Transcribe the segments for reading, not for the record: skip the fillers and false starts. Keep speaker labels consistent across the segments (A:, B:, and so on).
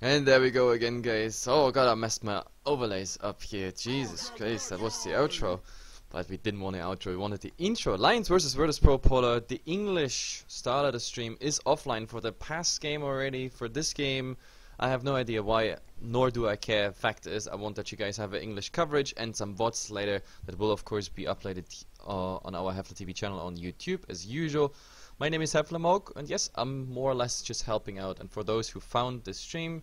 A: And there we go again, guys. Oh god, I messed my overlays up here. Jesus Christ, that was the outro. But we didn't want the outro, we wanted the intro. Lions versus Virtus Pro Polar. The English Starladder stream is offline for the past game already. For this game, I have no idea why, nor do I care. Fact is, I want that you guys have an English coverage and some VODs later that will of course be uploaded on our HeflaTV channel on YouTube as usual. My name is HeflaMog, and yes, I'm more or less just helping out. And for those who found this stream,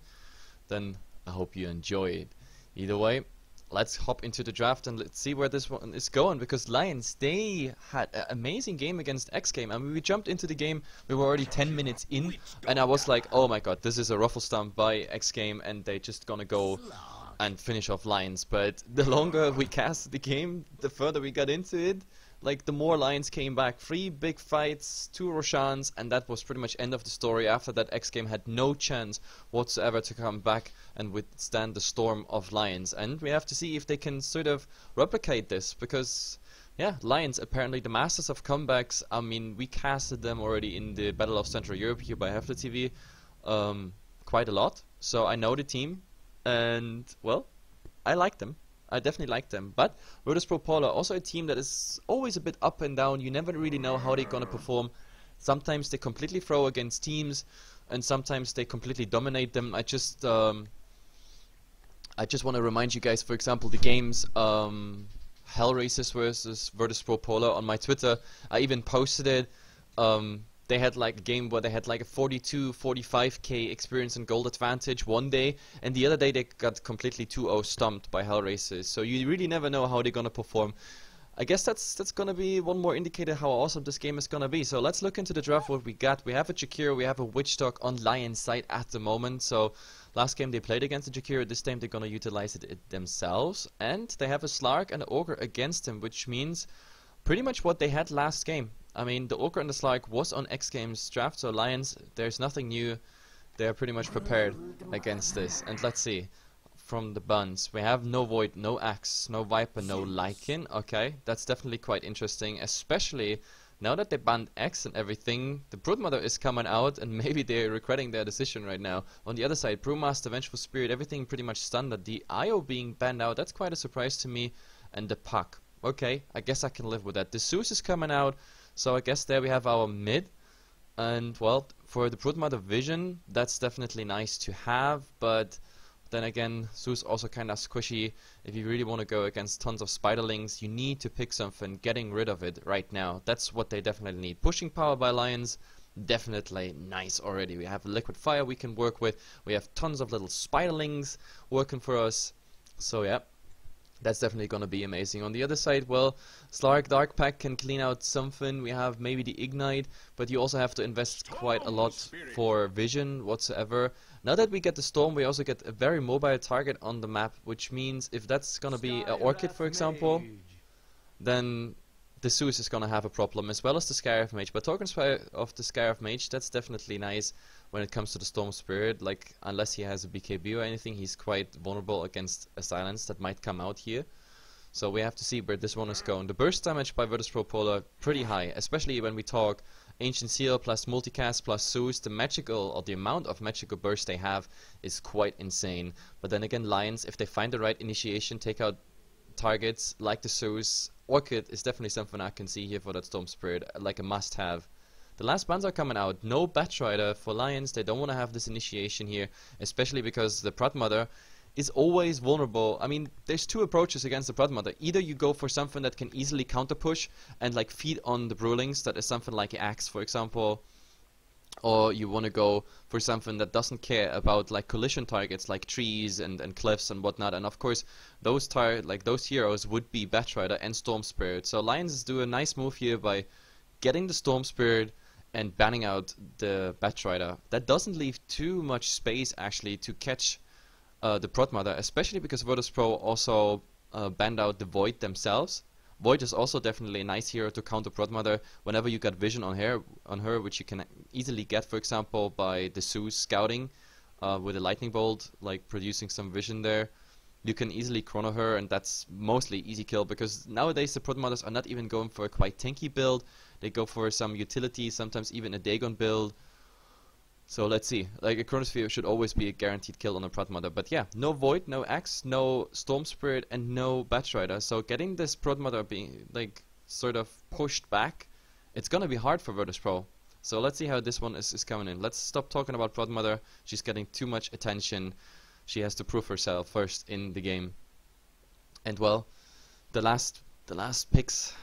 A: then I hope you enjoy it. Either way, let's hop into the draft and let's see where this one is going, because Lions, they had an amazing game against X Game. I mean, we jumped into the game, we were already 10 minutes in, and I was like, oh my god, this is a ruffle stomp by X Game, and they just gonna go and finish off Lions. But the longer we cast the game, the further we got into it. Like, the more Lions came back. 3 big fights, 2 Roshans, and that was pretty much end of the story. After that, X Game had no chance whatsoever to come back and withstand the storm of Lions. And we have to see if they can sort of replicate this, because, yeah, Lions, apparently the masters of comebacks. I mean, we casted them already in the Battle of Central Europe here by HeflaTV quite a lot. So I know the team, and, well, I like them. I definitely like them. But Virtus Pro Polar, also a team that is always a bit up and down. You never really know how they're gonna perform. Sometimes they completely throw against teams, and sometimes they completely dominate them. I just want to remind you guys, for example, the games Hellraisers versus Virtus Pro Polar on my Twitter. I even posted it. They had like a game where they had like a 42-45k experience and gold advantage one day, and the other day they got completely 2-0 stomped by Hellraisers. So you really never know how they're gonna perform. I guess that's gonna be one more indicator how awesome this game is gonna be. So let's look into the draft. What we got: we have a Jakiro, we have a Witchdog on Lion's side at the moment. So last game they played against the Jakiro, this time they're gonna utilize it themselves, and they have a Slark and an Ogre against him, which means pretty much what they had last game. I mean, the Ogre and the Slark was on X Games draft, so Lions, there's nothing new. They're pretty much prepared against this. And let's see, from the buns, we have no Void, no Axe, no Viper, no Lycan. Okay, that's definitely quite interesting, especially now that they banned X and everything. The Broodmother is coming out, and maybe they're regretting their decision right now. On the other side, Brewmaster, Vengeful Spirit, everything pretty much standard. The IO being banned out, that's quite a surprise to me. And the Puck. Okay, I guess I can live with that. The Zeus is coming out. So I guess there we have our mid, and well, for the Broodmother Vision, that's definitely nice to have, but then again, Zeus also kinda squishy. If you really want to go against tons of Spiderlings, you need to pick something, getting rid of it right now. That's what they definitely need. Pushing power by Lions, definitely nice already. We have Liquid Fire we can work with, we have tons of little Spiderlings working for us, so yeah. That's definitely gonna be amazing. On the other side, well, Slark Dark Pack can clean out something. We have maybe the Ignite, but you also have to invest quite a lot for vision whatsoever. Now that we get the Storm, we also get a very mobile target on the map, which means if that's gonna be an Orchid, for example, then the Zeus is gonna have a problem, as well as the Scarif Mage. But talking of the Scarif Mage, that's definitely nice when it comes to the Storm Spirit. Like, unless he has a BKB or anything, he's quite vulnerable against a silence that might come out here. So we have to see where this one is going. The burst damage by Virtus Pro Polar, pretty high, especially when we talk Ancient Seal plus Multicast plus Zeus. The magical, or the amount of magical burst they have is quite insane. But then again, Lions, if they find the right initiation, take out targets like the Zeus. Orchid is definitely something I can see here for that Storm Spirit, like a must-have. The last bans are coming out. No Batrider for Lions. They don't want to have this initiation here, especially because the Broodmother is always vulnerable. I mean, there's 2 approaches against the Broodmother. Either you go for something that can easily counter push and like feed on the Brewlings, that is something like Axe, for example, or you want to go for something that doesn't care about like collision targets like trees and cliffs and whatnot. And of course, those heroes would be Batrider and Storm Spirit. So Lions do a nice move here by getting the Storm Spirit and banning out the Batrider. That doesn't leave too much space actually to catch the Broodmother, especially because Virtus Pro also banned out the Void themselves. Void is also definitely a nice hero to counter Broodmother whenever you got vision on her, which you can easily get, for example, by the Zeus scouting with a lightning bolt, like producing some vision there. You can easily chrono her, and that's mostly easy kill, because nowadays the Broodmothers are not even going for a quite tanky build. They go for some utility, sometimes even a Dagon build. So let's see. Like a Chronosphere should always be a guaranteed kill on a Prod Mother. But yeah, no Void, no Axe, no Storm Spirit, and no Batch Rider. So getting this Prod Mother being like sort of pushed back, it's gonna be hard for Virtus Pro. So let's see how this one is coming in. Let's stop talking about Prod Mother. She's getting too much attention. She has to prove herself first in the game. And well, the last picks,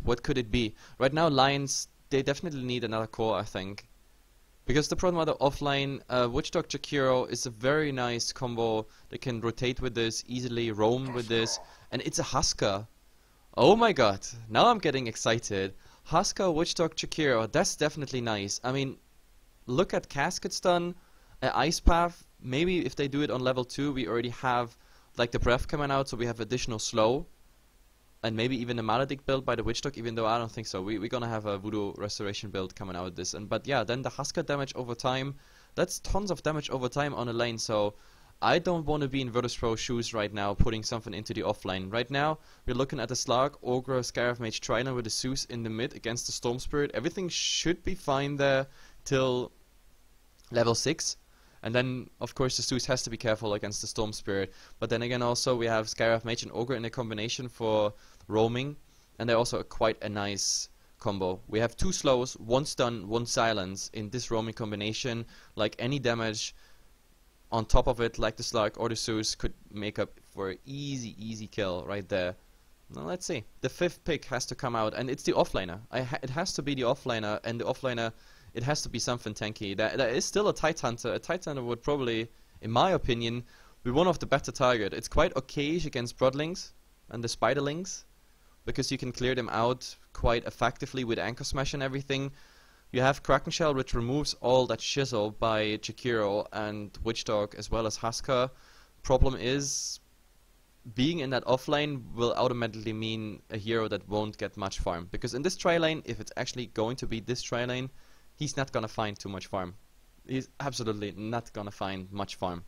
A: what could it be? Right now, Lions, they definitely need another core, I think. Because the Prod Mother offline, Witchdog Jakiro is a very nice combo. They can rotate with this, easily roam with this. And it's a Husker. Oh my god, now I'm getting excited. Husker, Witchdog Jakiro, that's definitely nice. I mean, look at Casket Stun, Ice Path. Maybe if they do it on level 2, we already have like the Breath coming out, so we have additional slow. And maybe even a Maledict build by the Witchdog, even though I don't think so. We're gonna have a Voodoo Restoration build coming out of this. But yeah, then the Husker damage over time, that's tons of damage over time on a lane, so I don't want to be in Virtus Pro shoes right now, putting something into the offline. Right now, we're looking at the Slark, Ogre, Scarab Mage, Trilon with the Zeus in the mid against the Storm Spirit. Everything should be fine there till level 6. And then, of course, the Zeus has to be careful against the Storm Spirit. But then again, also, we have Scarab Mage and Ogre in a combination for roaming. And they're also quite a nice combo. We have 2 slows, 1 stun, 1 silence in this roaming combination. Like any damage on top of it, like the Slark or the Zeus, could make up for an easy kill right there. Now let's see. The 5th pick has to come out, and it's the offlaner. It has to be the offlaner, and the offlaner, it has to be something tanky. There is still a Tidehunter. A Tidehunter would probably, in my opinion, be one of the better target. It's quite okayish against Broodlings and the Spiderlings, because you can clear them out quite effectively with Anchor Smash and everything. You have Kraken Shell, which removes all that shizzle by Jakiro and Witchdog as well as Husker. Problem is, being in that offlane will automatically mean a hero that won't get much farm. Because in this tri-lane, if it's actually going to be this tri-lane, he's not gonna find too much farm. He's absolutely not gonna find much farm.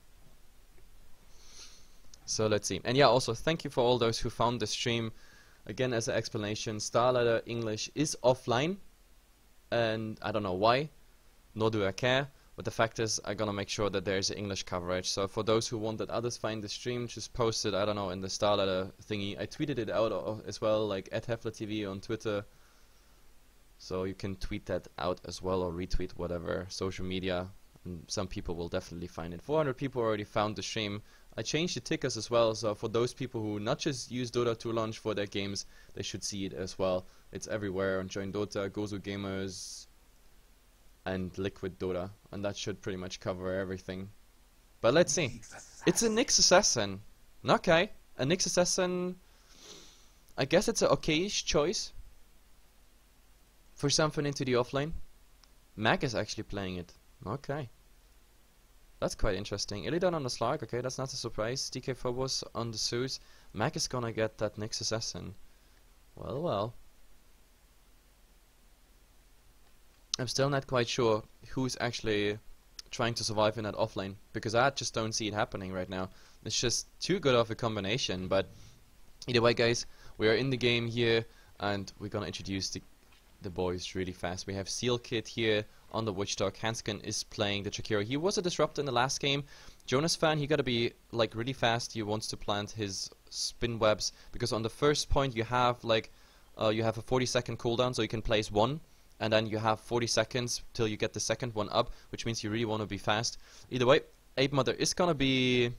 A: So let's see. And yeah, also thank you for all those who found the stream. Again, as an explanation, Starladder English is offline. And I don't know why, nor do I care, but the fact is I'm gonna make sure that there's English coverage. So for those who want that others find the stream, just post it, I don't know, in the Starladder thingy. I tweeted it out as well, like at HeflaTV on Twitter. So you can tweet that out as well, or retweet whatever social media, and some people will definitely find it. 400 people already found the stream. I changed the tickers as well, so for those people who not just use Dota 2 launch for their games, they should see it as well. It's everywhere on Join Dota, Gozo Gamers, and Liquid Dota, and that should pretty much cover everything. But let's see. It's a Nyx Assassin. Okay, a Nyx Assassin. I guess it's an okayish choice for something into the offlane. Mag is actually playing it. Okay. That's quite interesting. Illidan on the Slark, okay, that's not a surprise. DK Phobos on the Zeus. Mag is gonna get that Nyx Assassin. Well, well. I'm still not quite sure who's actually trying to survive in that offlane, because I just don't see it happening right now. It's just too good of a combination, but either way, guys, we are in the game here, and we're gonna introduce the boys really fast. We have Seal Kid here on the Witchdog. Hanskin is playing the Jakiro. He was a disruptor in the last game. Jonas Fan, he gotta be like really fast. He wants to plant his spin webs, because on the first point you have like you have a 40-second cooldown, so you can place one, and then you have 40 seconds till you get the second one up, which means you really want to be fast. Either way, Ape Mother is gonna be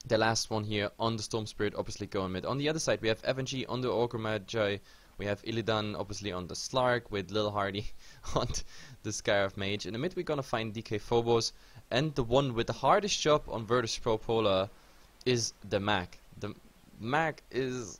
A: the last one here on the Storm Spirit, obviously going mid. On the other side, we have FNG on the Ogre Magi. We have Illidan obviously on the Slark, with Lil Hardy on the Scarab Mage. In the mid we're gonna find DK Phobos, and the one with the hardest job on Virtus Pro Polar is the Mag. The Mag is,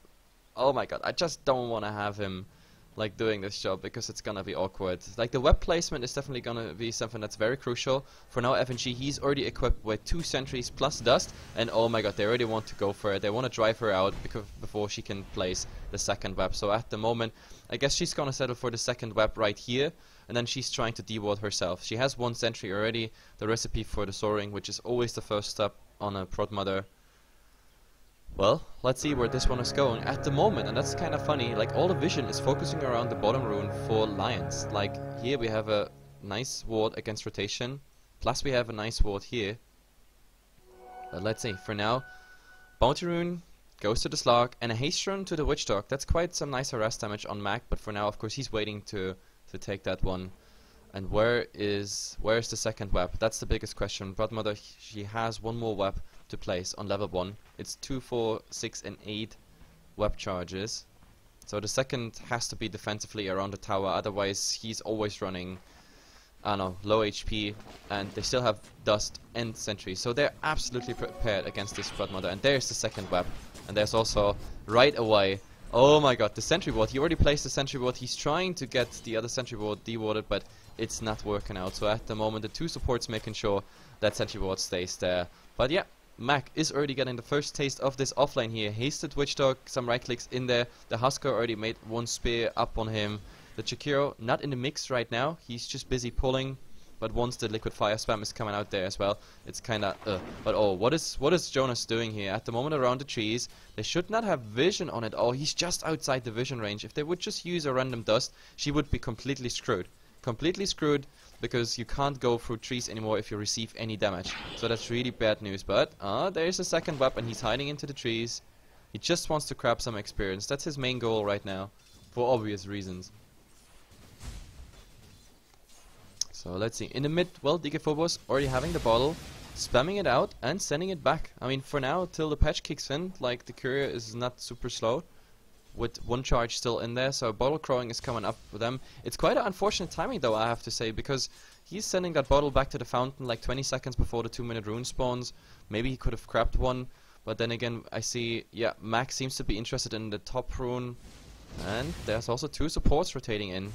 A: oh my god, I just don't wanna have him like doing this job, because it's gonna be awkward. Like the web placement is definitely gonna be something that's very crucial. For now, FNG, he's already equipped with 2 sentries plus dust, and oh my god, they already want to go for it. They want to drive her out before she can place the second web. So at the moment, I guess she's gonna settle for the second web right here, and then she's trying to deward herself. She has 1 sentry already, the recipe for the soaring, which is always the first step on a Prod Mother. Well, let's see where this one is going at the moment, and that's kind of funny. Like, all the vision is focusing around the bottom rune for Lions. Like, here we have a nice ward against rotation. Plus we have a nice ward here. But let's see, for now, Bounty Rune goes to the Slug, and a haste rune to the Witch Dog. That's quite some nice harass damage on Mac, but for now, of course, he's waiting to take that one. And where is the second web? That's the biggest question. Broadmother, she has one more web to place on level 1. It's 2, 4, 6, and 8 web charges. So the second has to be defensively around the tower, otherwise he's always running, I don't know, low HP, and they still have Dust and Sentry. So they're absolutely prepared against this Broadmother. And there's the second web. And there's also, right away, oh my god, the Sentry Ward. He already placed the Sentry Ward. He's trying to get the other Sentry Ward dewarded, but it's not working out. So at the moment, the two supports making sure that Sentry Ward stays there. But yeah, Mac is already getting the first taste of this offlane here. Hasted Witch Dog, some right clicks in there. The Husker already made one spear up on him. The Chikiro, not in the mix right now. He's just busy pulling. But once the liquid fire spam is coming out there as well, it's kinda But oh, what is Jonas doing here? At the moment around the trees, they should not have vision on it. Oh, he's just outside the vision range. If they would just use a random dust, she would be completely screwed. Completely screwed, because you can't go through trees anymore if you receive any damage. So that's really bad news. But there's a second weapon. He's hiding into the trees. He just wants to grab some experience. That's his main goal right now, for obvious reasons. So let's see, in the mid, well, DK Phobos already having the bottle, spamming it out and sending it back. I mean, for now, till the patch kicks in, like, the courier is not super slow, with one charge still in there, so bottle crowing is coming up for them. It's quite an unfortunate timing, though, I have to say, because he's sending that bottle back to the fountain like 20 seconds before the 2-minute rune spawns. Maybe he could have grabbed one, but then again, I see, yeah, Max seems to be interested in the top rune, and there's also two supports rotating in.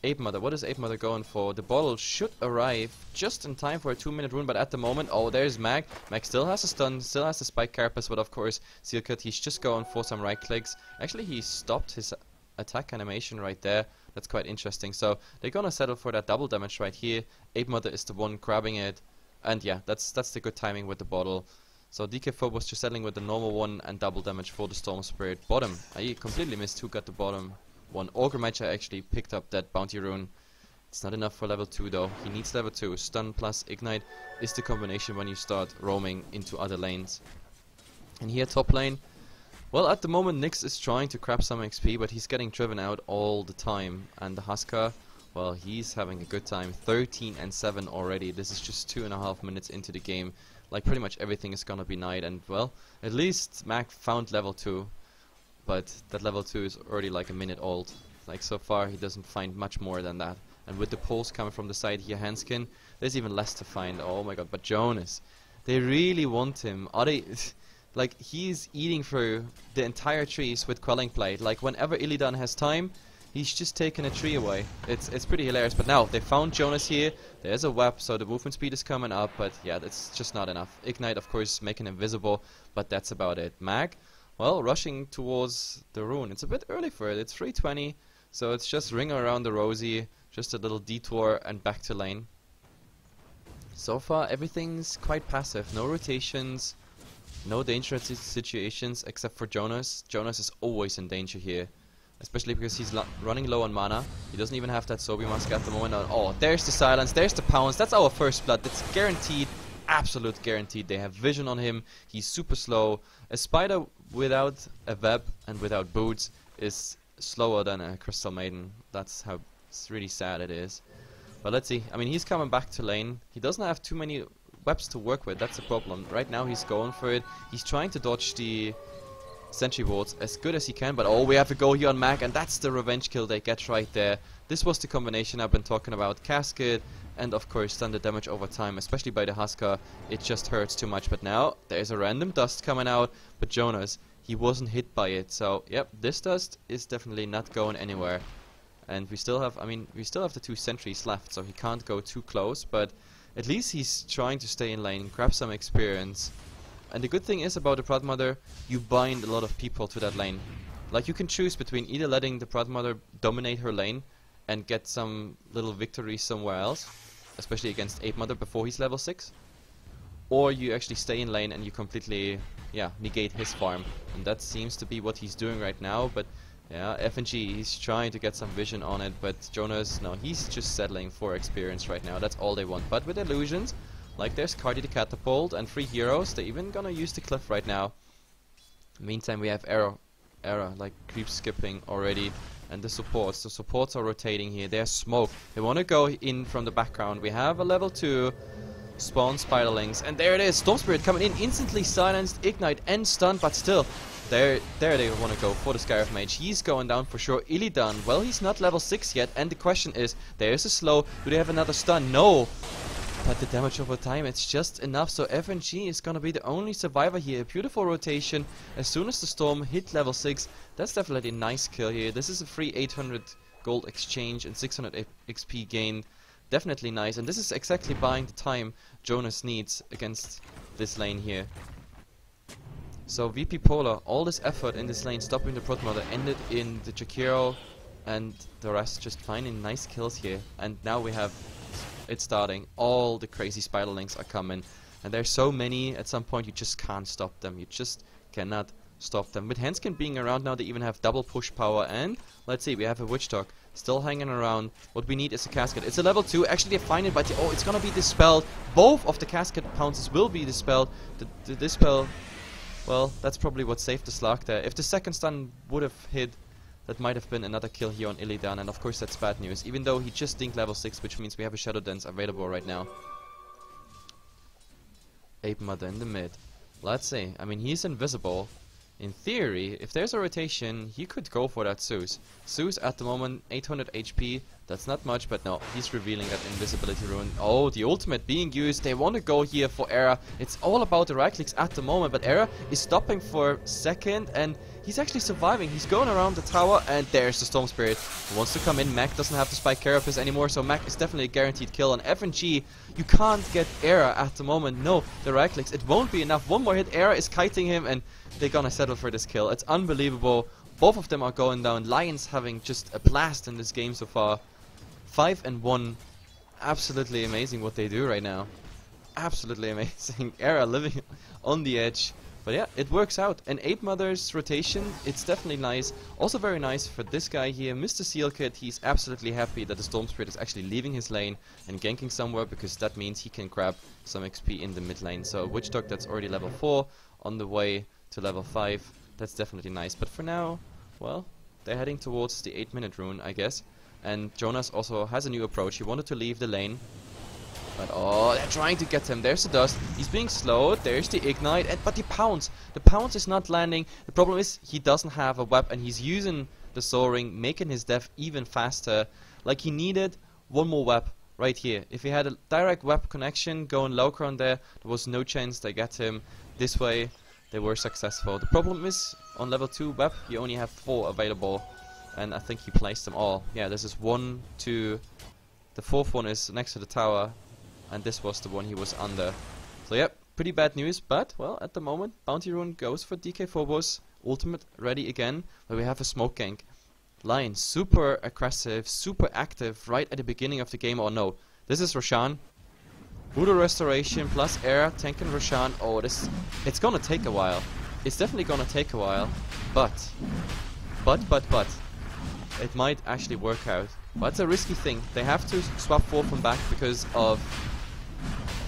A: Ape Mother, what is Ape Mother going for? The bottle should arrive just in time for a 2-minute rune, but at the moment, oh, there's Mag. Mag still has a stun, still has the spike carapace, but of course, Sealcut, he's just going for some right clicks. Actually, he stopped his attack animation right there. That's quite interesting. So they're gonna settle for that double damage right here. Ape Mother is the one grabbing it, and yeah, that's the good timing with the bottle. So DK Phobos just settling with the normal one and double damage for the Storm Spirit. Bottom, I completely missed who got the bottom one. Ogre Matcha actually picked up that bounty rune. It's not enough for level 2 though. He needs level 2. Stun plus Ignite is the combination when you start roaming into other lanes. And here top lane, well, at the moment Nyx is trying to grab some XP, but he's getting driven out all the time. And the Husker, well, he's having a good time. 13 and 7 already. This is just 2.5 minutes into the game. Like, pretty much everything is gonna be night, and well, at least Mac found level 2. But that level 2 is already like a minute old. Like, so far he doesn't find much more than that. And with the pulse coming from the side here, Hanskin, there's even less to find. Oh my god, but Jonas, they really want him. Are they... like, he's eating through the entire trees with Quelling Blade. Like, whenever Illidan has time, he's just taking a tree away. It's pretty hilarious. But now, they found Jonas here. There's a web, so the movement speed is coming up. But yeah, that's just not enough. Ignite, of course, making him visible. But that's about it. Mag, well, rushing towards the rune. It's a bit early for it. It's 3:20, so it's just ring around the rosy, just a little detour and back to lane. So far, everything's quite passive. No rotations, no dangerous situations except for Jonas. Jonas is always in danger here, especially because he's running low on mana. He doesn't even have that Sobi Mask at the moment. Oh, there's the silence, there's the pounce. That's our first blood. That's guaranteed. Absolute guaranteed. They have vision on him. He's super slow. A spider without a web and without boots is slower than a Crystal Maiden. That's how really sad it is. But let's see. I mean, he's coming back to lane. He doesn't have too many webs to work with. That's the problem. Right now he's going for it. He's trying to dodge the sentry wards as good as he can. But oh, we have to go here on Mac, and that's the revenge kill they get right there. This was the combination I've been talking about. Casket and of course stun the damage over time, especially by the Husker. It just hurts too much. But now there's a random dust coming out, but Jonas, he wasn't hit by it. So yep, this dust is definitely not going anywhere. And we still have, I mean, we still have the 2 sentries left, so he can't go too close, but at least he's trying to stay in lane, grab some experience. And the good thing is about the Broadmother, you bind a lot of people to that lane. Like, you can choose between either letting the Broadmother dominate her lane and get some little victory somewhere else, especially against Ape Mother before he's level 6, or you actually stay in lane and you completely, yeah, negate his farm. And that seems to be what he's doing right now, but Yeah, FNG, he's trying to get some vision on it, but Jonas, no, he's just settling for experience right now. That's all they want. But with illusions, like there's Cardi the Catapult and 3 heroes, they're even gonna use the Cliff right now. Meantime, we have Era, like creep skipping already, and the supports are rotating here. There's smoke. They want to go in from the background. We have a level 2 spawn Spiderlings, and there it is. Storm Spirit coming in, instantly silenced, ignite and stun, but still. There they want to go for the Scarab Mage. He's going down for sure. Illidan, well, he's not level 6 yet, and the question is, there's a slow. Do they have another stun? No. But the damage over time, it's just enough. So FNG is going to be the only survivor here. A beautiful rotation. As soon as the Storm hit level 6, that's definitely a nice kill here. This is a free 800 gold exchange and 600 XP gain. Definitely nice. And this is exactly buying the time Jonas needs against this lane here. So VP Polar, all this effort in this lane stopping the Protomother ended in the Jakiro and the rest just finding nice kills here. And now we have it starting. All the crazy Spiderlings are coming. And there's so many, at some point you just can't stop them. You just cannot stop them. With Henskin being around now, they even have double push power. And let's see, we have a Witch Dog still hanging around. What we need is a Casket. It's a level 2. Actually, they find it, but oh, it's gonna be dispelled. Both of the Casket pounces will be dispelled. The dispel, well, that's probably what saved the slug there. If the second stun would have hit, that might have been another kill here on Illidan, and of course that's bad news, even though he just dinked level 6, which means we have a Shadow Dance available right now. Ape Mother in the mid. Let's see. I mean, he's invisible. In theory, if there's a rotation, he could go for that Zeus. Zeus at the moment, 800 HP. That's not much, but no, he's revealing that invisibility rune. Oh, the ultimate being used. They want to go here for Era. It's all about the right clicks at the moment, but Era is stopping for a second, and he's actually surviving. He's going around the tower, and there's the Storm Spirit. He wants to come in. Mac doesn't have to spike Carapace anymore, so Mac is definitely a guaranteed kill. On FNG, you can't get Era at the moment. No, the right clicks. It won't be enough. One more hit, Era is kiting him, and they're gonna settle for this kill. It's unbelievable. Both of them are going down. Lajons having just a blast in this game so far. 5 and 1. Absolutely amazing what they do right now. Absolutely amazing. Era living on the edge. But yeah, it works out. And Ape Mother's rotation, it's definitely nice. Also very nice for this guy here, Mr. Seal Kid. He's absolutely happy that the Storm Spirit is actually leaving his lane and ganking somewhere, because that means he can grab some XP in the mid lane. So Witch Dog, that's already level 4, on the way to level 5. That's definitely nice. But for now, well, they're heading towards the 8-minute rune, I guess. And Jonas also has a new approach. He wanted to leave the lane, but oh, they're trying to get him. There's the dust. He's being slowed. There's the ignite. But the pounce. The pounce is not landing. The problem is he doesn't have a web, and he's using the soaring, making his death even faster. Like, he needed one more web right here. If he had a direct web connection going low ground there was no chance they get him. This way, they were successful. The problem is, on level 2 web, you only have 4 available. And I think he placed them all. Yeah, this is 1, 2. The 4th one is next to the tower. And this was the one he was under. So yep, pretty bad news. But, well, at the moment, Bounty Rune goes for DK Phobos. Ultimate ready again. But we have a smoke gank. Lion, super aggressive, super active right at the beginning of the game. Oh no, this is Roshan. Voodoo Restoration plus Air, tanking Roshan. Oh, it's gonna take a while. It's definitely gonna take a while. But. It might actually work out. But it's a risky thing. They have to swap forth and back because of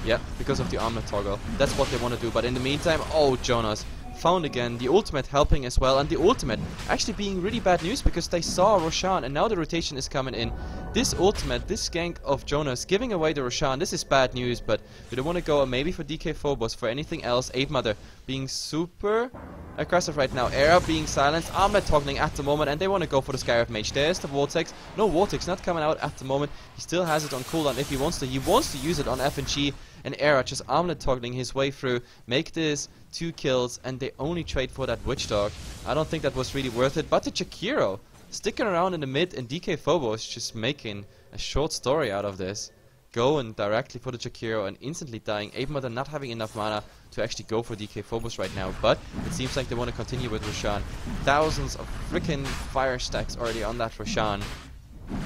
A: the armor toggle. That's what they want to do. But in the meantime, oh, Jonas found again. The ultimate helping as well. And the ultimate actually being really bad news, because they saw Roshan and now the rotation is coming in. This ultimate, this gank of Jonas giving away the Roshan, this is bad news. But we don't want to go maybe for DK Phobos. For anything else, Ape Mother being super aggressive right now. Era being silenced, armlet toggling at the moment, and they want to go for the Scarab Mage. There's the Vortex. No Vortex, not coming out at the moment. He still has it on cooldown if he wants to. He wants to use it on FNG, and Era just armlet toggling his way through. Make this 2 kills, and they only trade for that Witch Dog. I don't think that was really worth it, but the Jakiro sticking around in the mid, and DK Phobos just making a short story out of this. Going directly for the Jakiro and instantly dying. Ape Mother not having enough mana to actually go for DK Phobos right now, but it seems like they want to continue with Roshan. Thousands of freaking fire stacks already on that Roshan.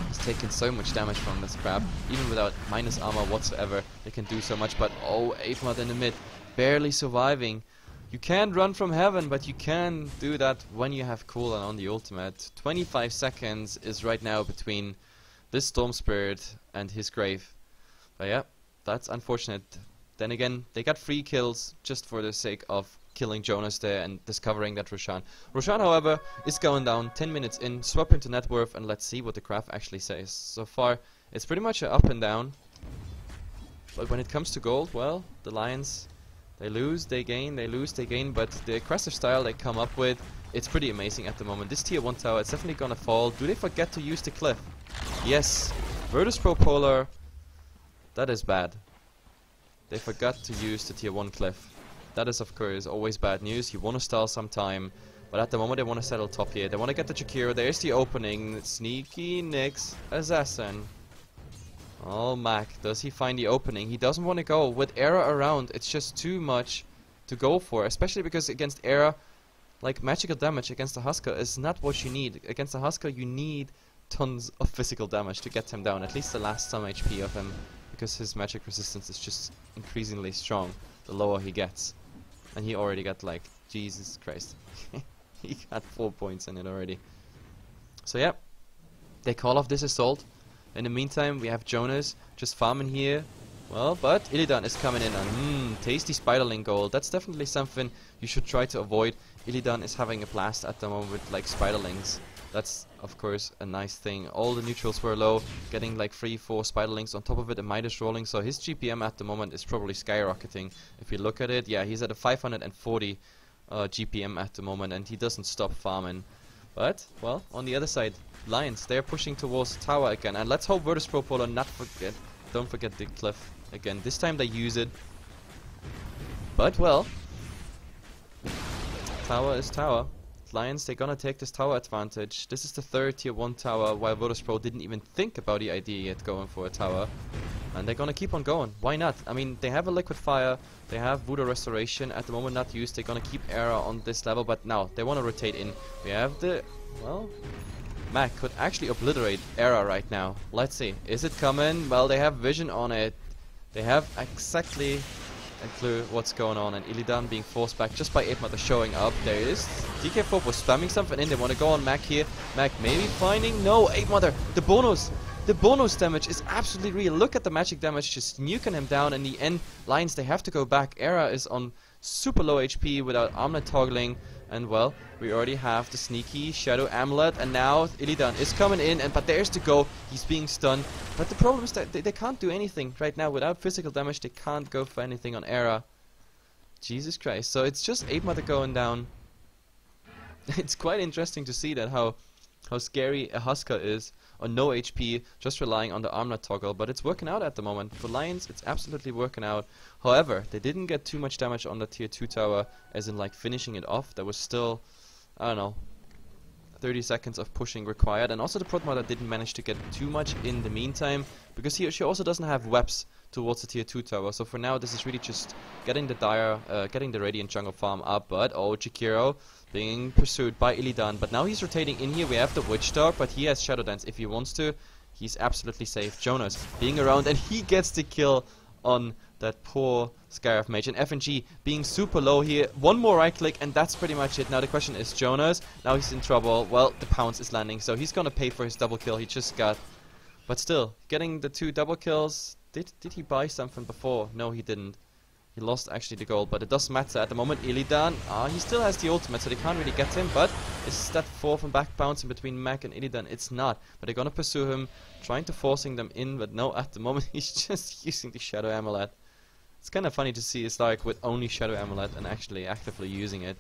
A: He's taking so much damage from this crap. Even without minus armor whatsoever, they can do so much. But oh, Ape Mother in the mid, barely surviving. You can't run from heaven, but you can do that when you have cooldown on the ultimate. 25 seconds is right now between this Storm Spirit and his grave. But yeah, that's unfortunate. Then again, they got 3 kills just for the sake of killing Jonas there and discovering that Roshan. Roshan, however, is going down 10 minutes in, swap into net worth, and let's see what the graph actually says. So far, it's pretty much an up and down. But when it comes to gold, well, the Lions, they lose, they gain, they lose, they gain, but the aggressive style they come up with, it's pretty amazing at the moment. This tier 1 tower, it's definitely gonna fall. Do they forget to use the cliff? Yes. Virtus Pro Polar, that is bad. They forgot to use the tier 1 cliff. That is, of course, always bad news. You want to stall some time, but at the moment they want to settle top here. They want to get the Jakiro. There's the opening. Sneaky Nyx Assassin. Oh, Mac, does he find the opening? He doesn't want to go. With Era around, it's just too much to go for, especially because against Era, like, magical damage against the Husker is not what you need. Against the Husker, you need tons of physical damage to get him down, at least the last some HP of him, because his magic resistance is just increasingly strong the lower he gets. And he already got, like, Jesus Christ. He got 4 points in it already. So yeah, they call off this assault. In the meantime, we have Jonas just farming here. Well, but Illidan is coming in on tasty Spiderling gold. That's definitely something you should try to avoid. Illidan is having a blast at the moment with, like, Spiderlings. That's, of course, a nice thing. All the neutrals were low, getting like 3-4 Spiderlings on top of it, a Midas rolling, so his GPM at the moment is probably skyrocketing. If you look at it, yeah, he's at a 540 GPM at the moment, and he doesn't stop farming. But, well, on the other side, Lions, they're pushing towards tower again, and let's hope Virtus Pro Polar don't forget the cliff again. This time they use it. But, well, tower is tower. Lions, they're gonna take this tower advantage. This is the 3rd tier 1 tower, while Virtus Pro didn't even think about the idea yet going for a tower. And they're gonna keep on going. Why not? I mean, they have a Liquid Fire, they have Voodoo Restoration, at the moment not used. They're gonna keep Era on this level, but now they wanna rotate in. We have the... well... Mac could actually obliterate Era right now. Let's see. Is it coming? Well, they have vision on it. They have exactly a clue what's going on, and Illidan being forced back just by 8 Mother showing up. There it is. DK4 was spamming something in. They want to go on Mac here. Mac maybe finding... no, 8 Mother. The bonus damage is absolutely real. Look at the magic damage just nuking him down. In the end, Lions, they have to go back. Era is on super low HP without armlet toggling. And well, we already have the sneaky Shadow Amulet, and now Illidan is coming in, but there's the go. He's being stunned. But the problem is that they can't do anything right now. Without physical damage, they can't go for anything on Era. Jesus Christ. So it's just 8 Mother going down. It's quite interesting to see that how scary a Husker is on no HP, just relying on the armlet toggle, but it's working out at the moment. For Lions, it's absolutely working out. However, they didn't get too much damage on the tier 2 tower, as in like finishing it off. There was still, I don't know, 30 seconds of pushing required, and also the Prot Mother didn't manage to get too much in the meantime, because she also doesn't have webs towards the tier 2 tower. So for now, this is really just getting the Radiant jungle farm up. But oh, Jakiro being pursued by Illidan, but now he's rotating in here. We have the Witch Dog, but he has Shadow Dance if he wants to. He's absolutely safe. Jonas being around, and he gets the kill on that poor Scarif Mage. And FNG being super low here. One more right click, and that's pretty much it. Now the question is Jonas. Now he's in trouble. Well, the Pounce is landing, so he's gonna pay for his double kill he just got. But still, getting the 2 double kills. Did he buy something before? No, he didn't. He lost actually the gold, but it doesn't matter at the moment. Illidan, he still has the ultimate, so they can't really get him, but is that forth and back bouncing between Mac and Illidan? It's not, but they're gonna pursue him, trying to forcing them in, but no, at the moment he's just using the Shadow Amulet. It's kind of funny to see it's like with only Shadow Amulet and actually actively using it.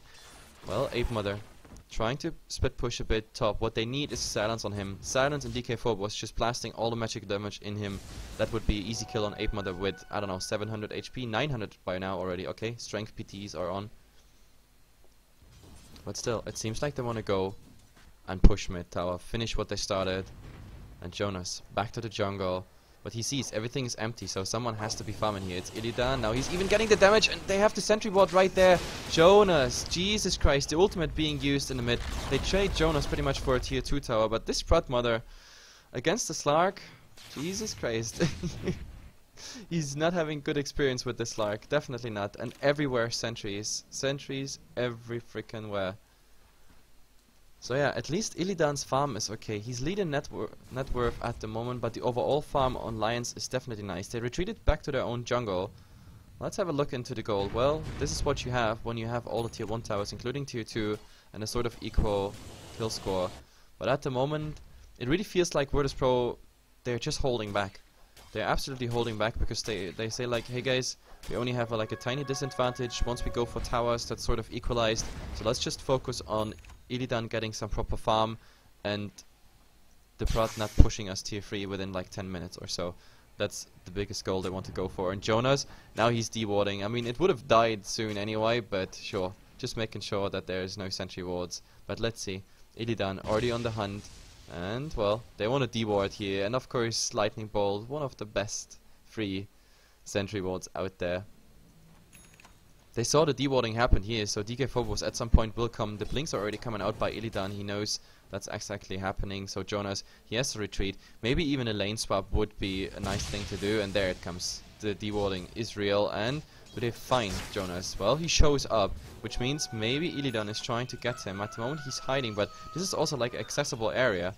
A: Well, 8 Mother trying to split push a bit top. What they need is silence on him. Silence and DK4 was just blasting all the magic damage in him. That would be easy kill on 8 Mother with, I don't know, 700 HP, 900 by now already. Okay, strength PTs are on. But still, it seems like they want to go and push mid tower, finish what they started. And Jonas back to the jungle. But he sees everything is empty, so someone has to be farming here. It's Illidan. Now he's even getting the damage, and they have the sentry ward right there. Jonas, Jesus Christ, the ultimate being used in the mid. They trade Jonas pretty much for a tier 2 tower, but this Prot Mother against the Slark, Jesus Christ. He's not having good experience with this Lark, definitely not. And everywhere sentries. Sentries every frickin' where. So yeah, at least Illidan's farm is okay. He's leading net worth at the moment, but the overall farm on Lajons is definitely nice. They retreated back to their own jungle. Let's have a look into the gold. Well, this is what you have when you have all the tier 1 towers, including tier 2, and a sort of equal kill score. But at the moment, it really feels like Virtus.pro, they're just holding back. They're absolutely holding back because they say like, hey guys, we only have like a tiny disadvantage. Once we go for towers, that's sort of equalized. So let's just focus on Illidan getting some proper farm and the Prot not pushing us tier 3 within like 10 minutes or so. That's the biggest goal they want to go for. And Jonas, now he's dewarding. I mean, it would have died soon anyway, but sure. Just making sure that there's no sentry wards. But let's see. Illidan already on the hunt. And, well, they want to deward here. And of course, Lightning Bolt, one of the best free sentry wards out there. They saw the dewarding happen here, so DK Phobos at some point will come. The blinks are already coming out by Illidan. He knows that's exactly happening. So Jonas, he has to retreat. Maybe even a lane swap would be a nice thing to do. And there it comes. The dewarding is real. And do they find Jonas? Well, he shows up, which means maybe Illidan is trying to get him. At the moment he's hiding, but this is also like accessible area.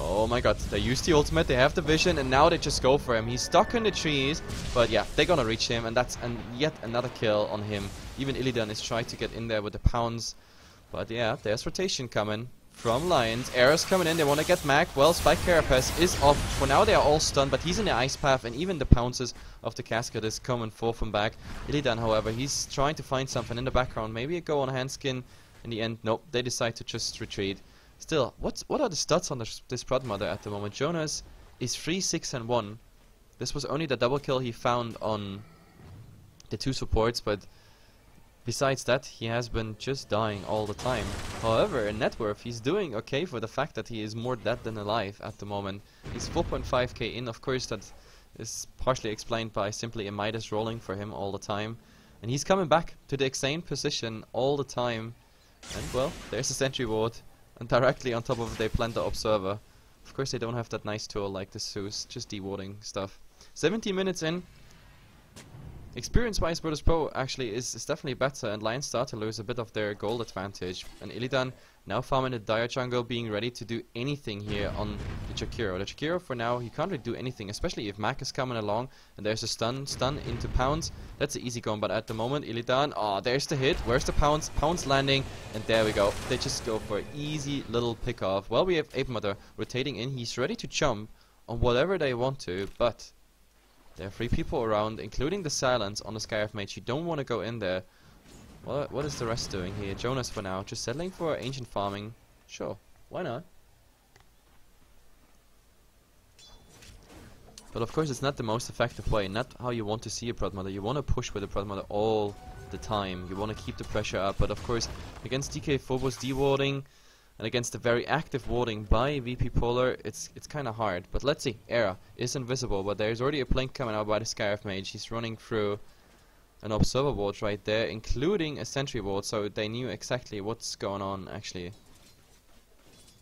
A: Oh my god, they use the ultimate, they have the vision, and now they just go for him. He's stuck in the trees, but yeah, they're gonna reach him, and that's yet another kill on him. Even Illidan is trying to get in there with the pounds. But yeah, there's rotation coming from Lajons. Arrows coming in, they want to get Mag. Well, Spike Carapace is off. For now they are all stunned, but he's in the ice path, and even the pounces of the casket is coming forth and back. Illidan, however, he's trying to find something in the background. Maybe a go on Handskin. In the end, nope, they decide to just retreat. Still, what are the stats on this Prod Mother at the moment? Jonas is 3, 6 and 1. This was only the double kill he found on the 2 supports, but besides that, he has been just dying all the time. However, in net worth, he's doing okay for the fact that he is more dead than alive at the moment. He's 4.5k in. Of course, that is partially explained by simply a Midas rolling for him all the time. And he's coming back to the same position all the time. And well, there's a sentry ward. And directly on top of it, they plant the Observer. Of course, they don't have that nice tool like the Zeus, just dewarding stuff. 17 minutes in. Experience-wise, Virtus.pro actually is definitely better, and Lajons start to lose a bit of their gold advantage. And Illidan now farming the Dire Jungle, being ready to do anything here on the Jakiro. The Jakiro, for now, he can't really do anything, especially if Mac is coming along, and there's a stun into Pounds. That's an easy going, but at the moment, Illidan, oh, there's the hit. Where's the Pounds? Pounds landing, and there we go. They just go for an easy little pick-off. Well, we have Ape Mother rotating in. He's ready to jump on whatever they want to, but there are 3 people around, including the Silence on the Scarif Mage. You don't want to go in there. What is the rest doing here? Jonas for now, just settling for ancient farming. Sure, why not? But of course it's not the most effective way, not how you want to see a Prod Mother. You want to push with a Prod Mother all the time. You want to keep the pressure up, but of course against DK Phobos dewarding and against the very active warding by VP Polar, it's kind of hard. But let's see, Era is invisible, but there's already a blink coming out by the Scarif Mage. He's running through an Observer ward right there, including a Sentry ward, so they knew exactly what's going on actually.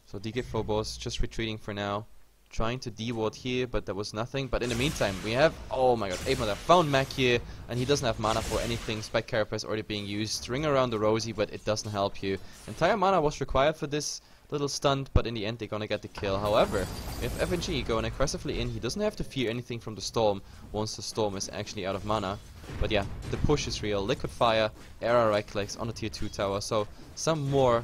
A: So DK Phobos just retreating for now, trying to deward here, but there was nothing. But in the meantime, we have, oh my god, Ape Mother found Mac here, and he doesn't have mana for anything. Spike Carapace already being used. Ring around the Rosie, but it doesn't help you. Entire mana was required for this little stunt, but in the end they're gonna get the kill. However, if FNG going aggressively in, he doesn't have to fear anything from the Storm once the Storm is actually out of mana. But yeah, the push is real. Liquid Fire, Era right clicks on the tier 2 tower, so some more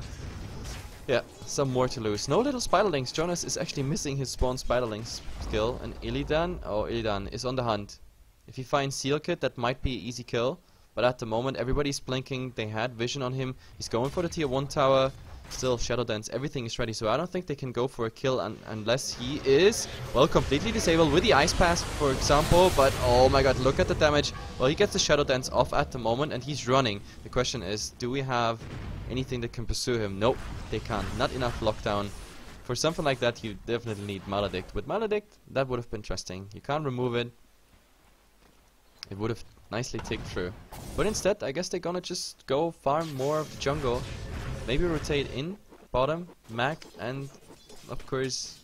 A: to lose. No little Spiderlings. Jonas is actually missing his spawn Spiderlings skill, and Illidan, oh, Illidan is on the hunt. If he finds Seal Kit, that might be an easy kill, but at the moment everybody's blinking. They had vision on him. He's going for the tier 1 tower. Still Shadow Dance, everything is ready, so I don't think they can go for a kill unless he is, well, completely disabled with the Ice Pass, for example. But oh my god, look at the damage. Well, he gets the Shadow Dance off at the moment, and he's running. The question is, do we have anything that can pursue him? Nope, they can't. Not enough lockdown. For something like that, you definitely need Maledict. With Maledict, that would have been interesting. You can't remove it. It would have nicely ticked through. But instead, I guess they're gonna just go farm more of the jungle. Maybe rotate in, bottom, Mac, and of course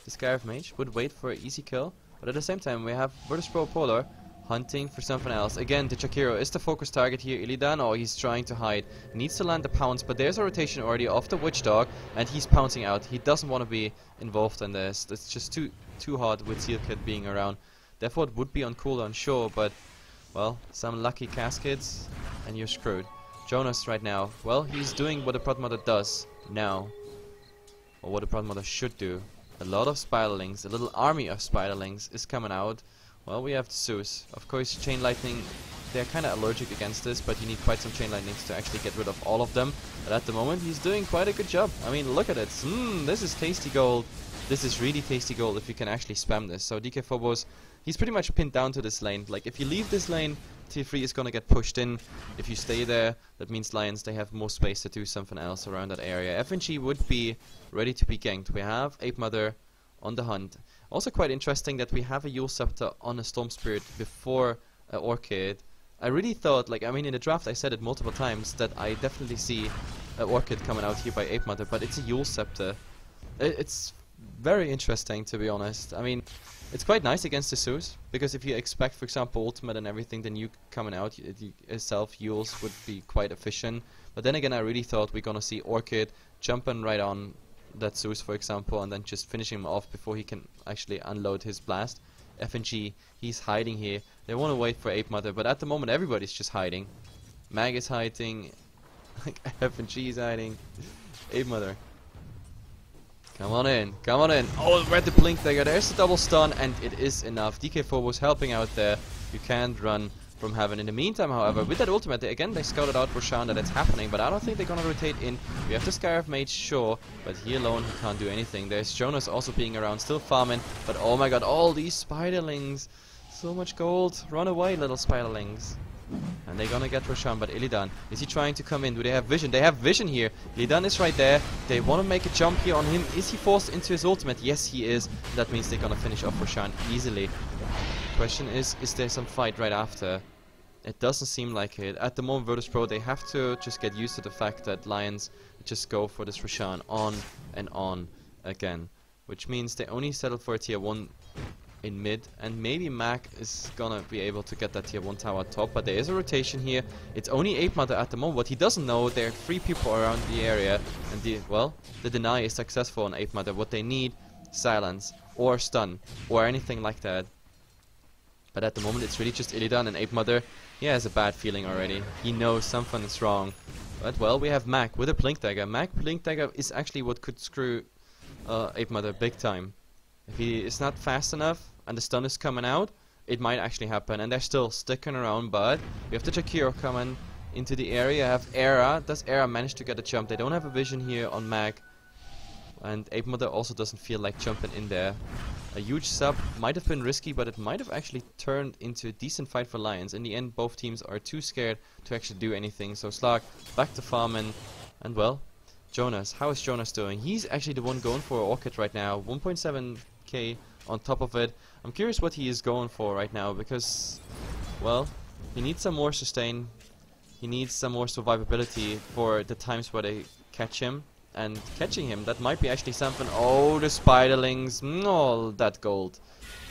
A: the Scarif Mage would wait for an easy kill, but at the same time we have Virtus Pro Polar hunting for something else. Again, the Chakiro is the focus target here. Illidan, oh, he's trying to hide. He needs to land the pounce, but there's a rotation already of the Witch Dog, and he's pouncing out. He doesn't want to be involved in this. It's just too hard with Seal Kid being around. Therefore, it would be on cooldown, sure, but, well, some lucky caskets, and you're screwed. Jonas right now, well, he's doing what the Prod Mother does now, or what the Prod Mother should do. A lot of Spiderlings, a little army of Spiderlings is coming out. Well, we have the Zeus. Of course, Chain Lightning, they're kind of allergic against this, but you need quite some Chain Lightnings to actually get rid of all of them. But at the moment, he's doing quite a good job. I mean, look at it. This is tasty gold. This is really tasty gold if you can actually spam this. So DK Phobos, he's pretty much pinned down to this lane. Like, if you leave this lane, Tier 3 is gonna get pushed in. If you stay there, that means Lions, they have more space to do something else around that area. FNG would be ready to be ganked. We have Ape Mother on the hunt. Also quite interesting that we have a Yule Scepter on a Storm Spirit before Orchid. I really thought, like, I mean, in the draft I said it multiple times, that I definitely see Orchid coming out here by Ape Mother, but it's a Yule Scepter. It's very interesting, to be honest. I mean, it's quite nice against the Zeus, because if you expect, for example, ultimate and everything, then you coming out itself, Yules would be quite efficient. But then again, I really thought we're gonna see Orchid jumping right on that Zeus, for example, and then just finishing him off before he can actually unload his blast. FNG, he's hiding here. They want to wait for Ape Mother, but at the moment everybody's just hiding. Mag is hiding, FNG is hiding, Ape Mother. Come on in, come on in. Oh, read the Blink Dagger, there's the double stun, and it is enough. DK Phobos helping out there. You can't run from heaven. In the meantime, however, with that ultimate, they scouted out Roshan that it's happening, but I don't think they're gonna rotate in. We have the Scarif Mage, sure, but he alone, he can't do anything. There's Jonas also being around, still farming, but oh my god, all these Spiderlings. So much gold. Run away, little Spiderlings. And they're gonna get Roshan, but Illidan, is he trying to come in? Do they have vision? They have vision here. Illidan is right there. They want to make a jump here on him. Is he forced into his ultimate? Yes, he is. That means they're gonna finish off Roshan easily. Question is there some fight right after? It doesn't seem like it. At the moment, Virtus Pro, they have to just get used to the fact that Lions just go for this Roshan on and on again. Which means they only settle for a tier 1 in mid, and maybe Mac is gonna be able to get that tier 1 tower top, but there is a rotation here. It's only Ape Mother at the moment. What he doesn't know, there are 3 people around the area, and the deny is successful on Ape Mother. What they need, silence, or stun, or anything like that. But at the moment it's really just Illidan, and Ape Mother, he has a bad feeling already. He knows something is wrong. But well, we have Mac with a Blink Dagger. Mac Blink Dagger is actually what could screw Ape Mother big time. If he is not fast enough and the stun is coming out, it might actually happen. And they're still sticking around, but we have the Chakiro coming into the area. Have Era. Does Era manage to get a jump? They don't have a vision here on Mac. And Ape Mother also doesn't feel like jumping in there. A huge sub might have been risky, but it might have actually turned into a decent fight for Lions. In the end, both teams are too scared to actually do anything. So Slark back to farming. And well, Jonas. How is Jonas doing? He's actually the one going for Orchid right now. 1.7k on top of it. I'm curious what he is going for right now, because, well, he needs some more sustain. He needs some more survivability for the times where they catch him. And catching him, that might be actually something. Oh, the Spiderlings. Oh, that gold.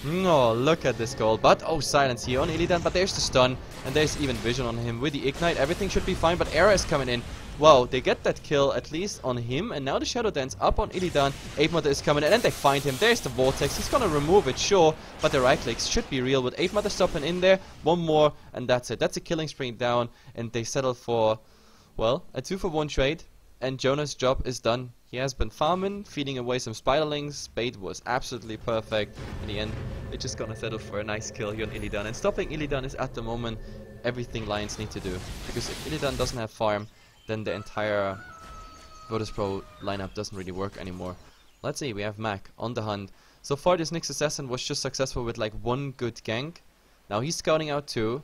A: Oh, look at this gold. But, oh, silence here on Illidan. But there's the stun. And there's even vision on him. With the Ignite, everything should be fine. But Era is coming in. Wow, they get that kill at least on him. And now the Shadow Dance up on Illidan. Ape Mother is coming in. And they find him. There's the Vortex. He's gonna remove it, sure. But the right clicks should be real. With Ape Mother stopping in there. One more. And that's it. That's a killing spree down. And they settle for, well, a 2-for-1 trade. And Jonas' job is done. He has been farming, feeding away some Spiderlings. Bait was absolutely perfect. In the end, they're just gonna settle for a nice kill here on Illidan. And stopping Illidan is at the moment everything Lions need to do. Because if Illidan doesn't have farm, then the entire Virtus Pro lineup doesn't really work anymore. Let's see, we have Mac on the hunt. So far this Nyx Assassin was just successful with like 1 good gank. Now he's scouting out 2.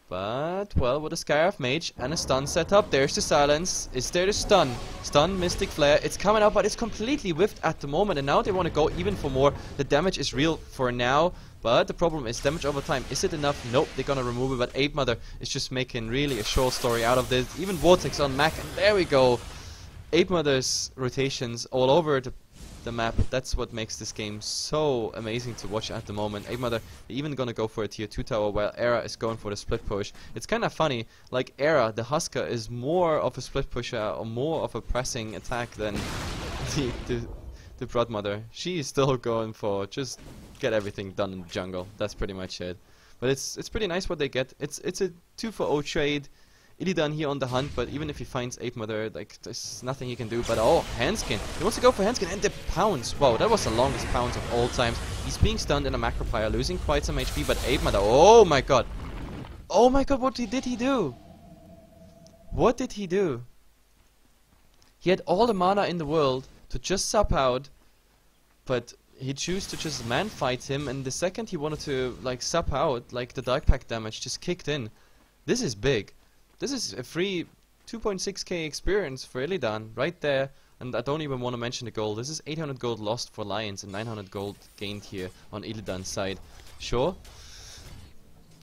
A: But, well, with a Scarif Mage and a stun setup, there's the silence. Is there the stun? Stun, Mystic Flare, it's coming out, but it's completely whiffed at the moment, and now they want to go even for more. The damage is real for now, but the problem is damage over time. Is it enough? Nope, they're gonna remove it, but Ape Mother is just making really a short story out of this. Even Vortex on Mac, and there we go. Ape Mother's rotations all over the the map. That's what makes this game so amazing to watch at the moment. Mother even gonna go for a tier 2 tower while Era is going for the split push. It's kind of funny, like Era, the Husker, is more of a split pusher or more of a pressing attack than the Broodmother. She is still going for just get everything done in the jungle. That's pretty much it. But it's pretty nice what they get. It's a 2-for-0 trade. Illidan here on the hunt, but even if he finds Mother, like, there's nothing he can do. But oh, Handskin. He wants to go for Handskin and the pounce. Wow, that was the longest pounce of all times. He's being stunned in a macro pyre, losing quite some HP, but Mother, oh my god. Oh my god, what did he do? What did he do? He had all the mana in the world to just sub out, but he chose to just man fight him, and the second he wanted to like sub out, like the Dark Pact damage just kicked in. This is big. This is a free 2.6k experience for Illidan right there, and I don't even want to mention the gold. This is 800 gold lost for Lions and 900 gold gained here on Illidan's side. Sure,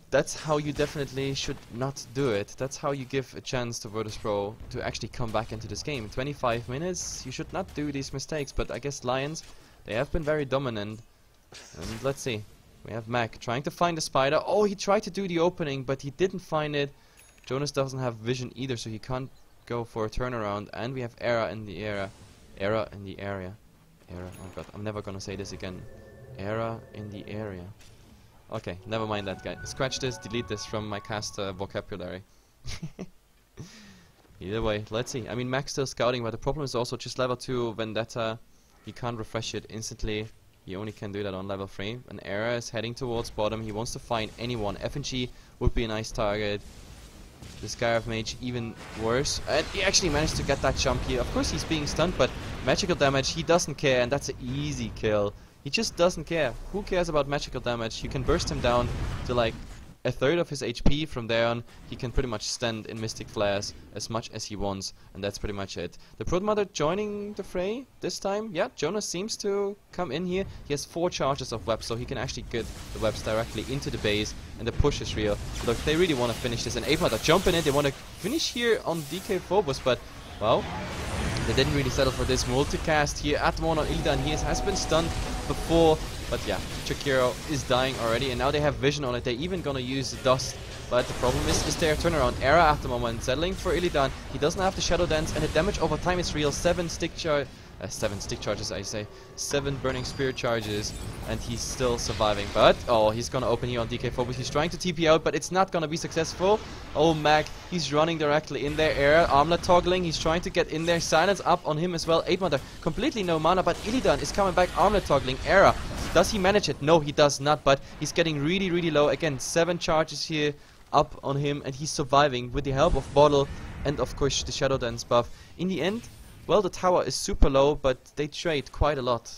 A: that's how you definitely should not do it. That's how you give a chance to Virtus.pro to actually come back into this game. 25 minutes, you should not do these mistakes, but I guess Lions, they have been very dominant. And let's see, we have Mac trying to find the spider. Oh, he tried to do the opening, but he didn't find it. Jonas doesn't have vision either, so he can't go for a turnaround. And we have Era in the area. Era in the area. Era, oh god, I'm never gonna say this again. Era in the area. Okay, never mind that guy. Scratch this, delete this from my caster vocabulary. Either way, let's see. I mean, Mac's still scouting, but the problem is also just level 2 Vendetta. He can't refresh it instantly. He only can do that on level 3. And Era is heading towards bottom. He wants to find anyone. FNG would be a nice target. The Scarab Mage even worse. And he actually managed to get that jump here. Of course he's being stunned, but magical damage, he doesn't care, and that's an easy kill. He just doesn't care. Who cares about magical damage? You can burst him down to like a third of his HP. From there on, he can pretty much stand in Mystic Flares as much as he wants, and that's pretty much it. The Broodmother joining the fray this time. Yeah, Jonas seems to come in here. He has 4 charges of webs, so he can actually get the webs directly into the base, and the push is real. Look, they really want to finish this, and Mother jumping in. They want to finish here on DK Phobos, but well, they didn't really settle for this multicast here at the moment on Illidan. He has been stunned before, but yeah, Chikiro is dying already, and now they have vision on it. They're even gonna use the dust, but the problem is their turnaround. Era at the moment settling for Illidan. He doesn't have the Shadow Dance, and the damage over time is real. 7 stick charges, I say. 7 Burning Spear charges, and he's still surviving. But, oh, he's gonna open here on DK Phobos. He's trying to TP out, but it's not gonna be successful. Oh, Mac, he's running directly in there. Era, armlet toggling. He's trying to get in there. Silence up on him as well. 8-Mother, completely no mana, but Illidan is coming back. Armlet toggling. Era, does he manage it? No, he does not, but he's getting really, really low. Again, 7 charges here up on him, and he's surviving with the help of Bottle and, of course, the Shadow Dance buff. In the end, well, the tower is super low, but they trade quite a lot.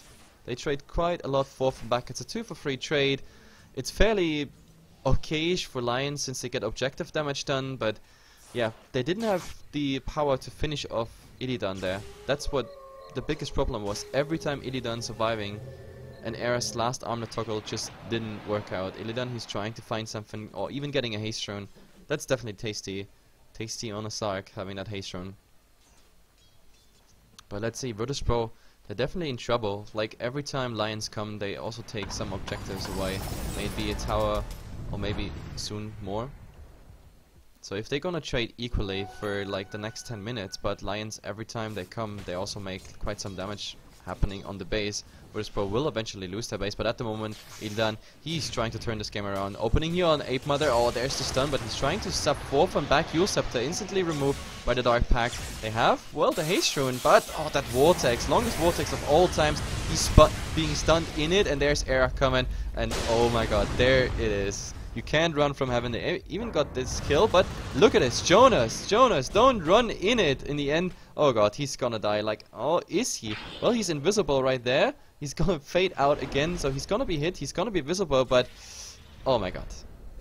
A: They trade quite a lot forth and back. It's a 2-for-3 trade. It's fairly okayish for Lions since they get objective damage done, but yeah, they didn't have the power to finish off Illidan there. That's what the biggest problem was. Every time Illidan surviving, and Era's last armlet toggle just didn't work out. Illidan, he's trying to find something, or even getting a haste rune. That's definitely tasty. Tasty on a Sark, having that haste rune. But let's see, Virtus.pro, they're definitely in trouble. Like, every time Lions come, they also take some objectives away. Maybe a tower, or maybe soon more. So if they're gonna trade equally for like the next 10 minutes, but Lions, every time they come, they also make quite some damage happening on the base. Virtus.pro will eventually lose their base, but at the moment, Illidan, he's trying to turn this game around. Opening here on 8-Mother, oh, there's the stun, but he's trying to sub forth and back. Yule Scepter instantly removed by the Dark Pact. They have, well, the haste rune, but, oh, that Vortex, longest Vortex of all times. He's being stunned in it, and there's Era coming, and oh my god, there it is. You can't run from heaven. They even got this kill, but look at this. Jonas, don't run in it. In the end, oh god, he's gonna die. Like, oh, is he? Well, he's invisible right there. He's gonna fade out again, so he's gonna be hit. He's gonna be visible, but oh my god.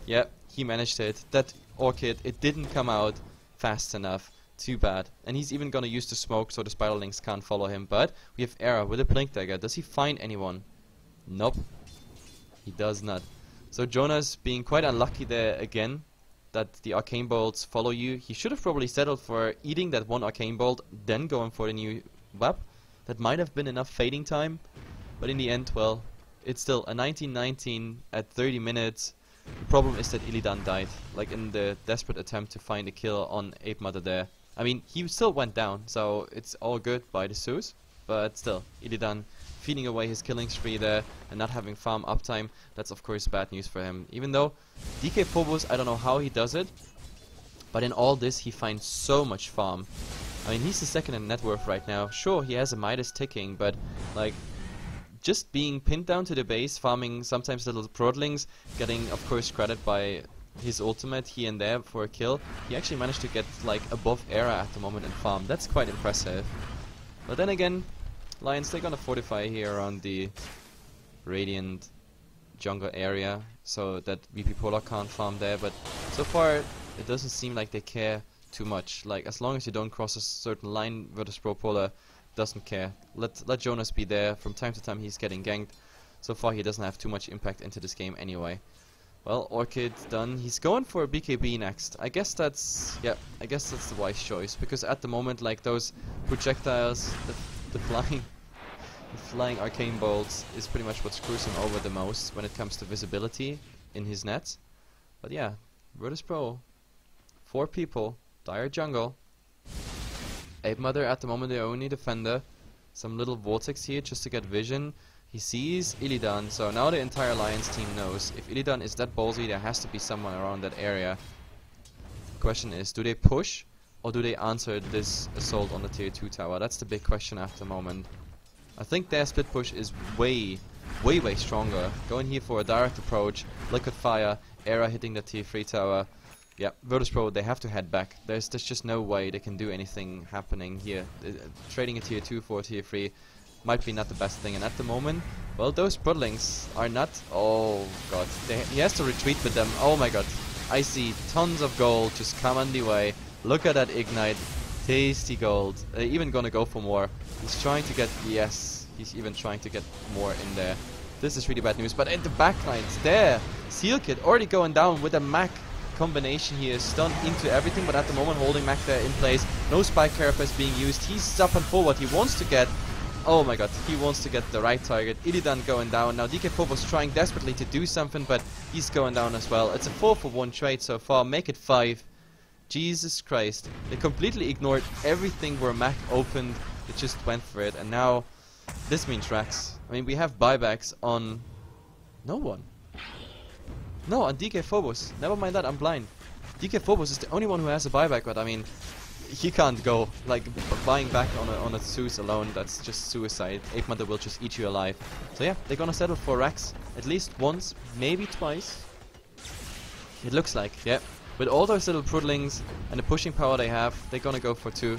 A: Yeah, he managed it. That Orchid, it didn't come out fast enough. Too bad. And he's even gonna use the smoke, so the Spiderlings can't follow him. But we have Era with a Blink Dagger. Does he find anyone? Nope. He does not. So Jonas being quite unlucky there again, that the Arcane Bolts follow you. He should have probably settled for eating that one Arcane Bolt, then going for the new web. That might have been enough fading time, but in the end, well, it's still a 19-19 at 30 minutes. The problem is that Illidan died, like in the desperate attempt to find a kill on Ape Mother there. I mean, he still went down, so it's all good by the Zeus, but still, Illidan feeding away his killing spree there and not having farm uptime, that's of course bad news for him. Even though DK Phobos, I don't know how he does it, but in all this he finds so much farm. I mean, he's the second in net worth right now. Sure, he has a Midas ticking, but like, just being pinned down to the base, farming sometimes little prodlings, getting of course credit by his ultimate here and there for a kill. He actually managed to get like above Era at the moment in farm. That's quite impressive. But then again, Lions, they're gonna fortify here around the Radiant jungle area so that VP Polar can't farm there, but so far it doesn't seem like they care too much. Like, as long as you don't cross a certain line, Virtus Pro Polar doesn't care. Let Jonas be there. From time to time he's getting ganked. So far he doesn't have too much impact into this game anyway. Well, Orchid done. He's going for a BKB next. I guess that's the wise choice, because at the moment, like, those projectiles, the flying arcane bolts is pretty much what screws him over the most when it comes to visibility in his nets. But yeah, Virtus Pro, 4 people, dire jungle. Ape Mother at the moment the only defender. Some little vortex here just to get vision. He sees Illidan, so now the entire Lions team knows if Illidan is that ballsy, there has to be someone around that area. Question is, do they push or do they answer this assault on the tier 2 tower? That's the big question at the moment. I think their split push is way stronger. Going here for a direct approach, liquid fire, Era hitting the tier 3 tower. Yeah, Virtus Pro, they have to head back. There's just no way they can do anything happening here. Trading a tier 2 for a tier 3 might be not the best thing, and at the moment, well, those Prodlings are not... Oh god, he has to retreat with them. Oh my god, I see tons of gold just come on the way. Look at that Ignite, tasty gold. They're even gonna go for more. He's trying to get... Yes, he's even trying to get more in there. This is really bad news, but in the backlines, there! Seal Kid already going down with a Mac combination here, stun into everything, but at the moment holding Mac there in place. No spike carapace being used. He's up and forward. He wants to get... Oh my god, he wants to get the right target. Illidan going down. Now DK Phobos trying desperately to do something, but he's going down as well. It's a 4-for-1 trade so far. Make it 5. Jesus Christ. They completely ignored everything where Mac opened. They just went for it. And now, this means Rax. I mean, we have buybacks on... No one. No, on DK Phobos. Never mind that, I'm blind. DK Phobos is the only one who has a buyback, but I mean... He can't go. Like, buying back on a Zeus alone, that's just suicide. Ape Mother will just eat you alive. So yeah, they're gonna settle for Rax at least once, maybe twice. It looks like, yeah. With all those little Prudlings and the pushing power they have, they're gonna go for 2.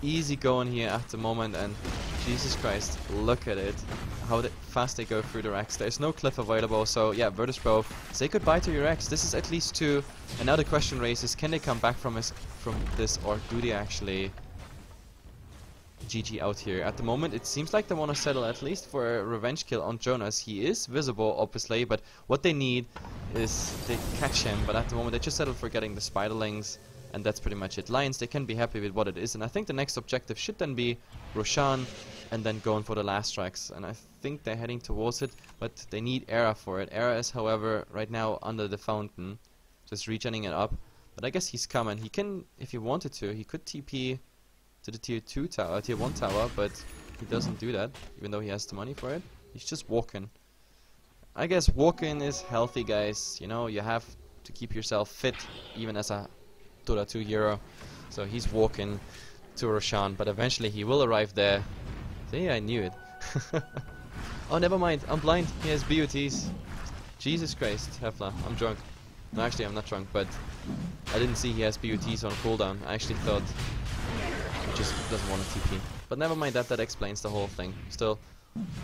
A: Easy going here at the moment, and Jesus Christ, look at it. How fast they go through the Rax. There's no cliff available, so yeah, Virtus Pro, say goodbye to your Rax. This is at least 2. And now the question raises, can they come back from this, or do they actually GG out here? At the moment, it seems like they want to settle at least for a revenge kill on Jonas. He is visible, obviously, but what they need is they catch him. But at the moment, they just settled for getting the Spiderlings, and that's pretty much it. Lions, they can be happy with what it is, and I think the next objective should then be Roshan, and then going for the last tracks. And I think they're heading towards it, but they need Era for it. Era is, however, right now under the fountain, just regenning it up. But I guess he's coming. He can, if he wanted to, he could TP to the tier 2 tower, tier 1 tower, but he doesn't do that, even though he has the money for it. He's just walking. I guess walking is healthy, guys. You know, you have to keep yourself fit, even as a Dota 2 hero. So he's walking to Roshan, but eventually he will arrive there. See, I knew it. Oh, never mind. I'm blind. He has BOTs. Jesus Christ, Hefla. I'm drunk. No, actually, I'm not drunk, but I didn't see he has BOTs on cooldown. I actually thought he just doesn't want to TP. But never mind that. That explains the whole thing. Still,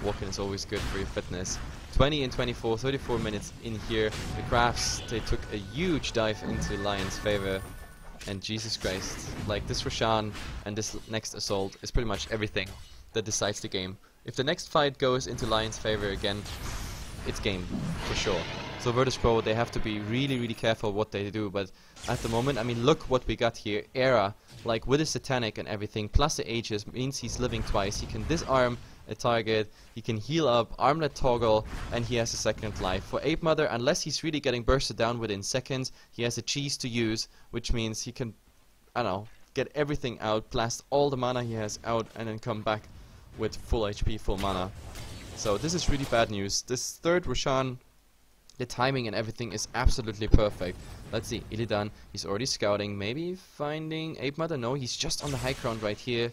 A: walking is always good for your fitness. 20 and 24, 34 minutes in here. The Crafts, they took a huge dive into Lion's favor. And Jesus Christ, like this Roshan and this next assault is pretty much everything that decides the game. If the next fight goes into Lion's favor again, it's game, for sure. So Virtus Pro, they have to be really, really careful what they do. But at the moment, I mean, look what we got here. Era, like with his Satanic and everything, plus the Aegis, means he's living twice. He can disarm a target, he can heal up, armlet toggle, and he has a second life. For Ape Mother, unless he's really getting bursted down within seconds, he has a cheese to use, which means he can, I don't know, get everything out, blast all the mana he has out, and then come back with full HP, full mana. So this is really bad news. This third Roshan, the timing and everything is absolutely perfect. Let's see, Illidan, he's already scouting, maybe finding Ape Mother? No, he's just on the high ground right here.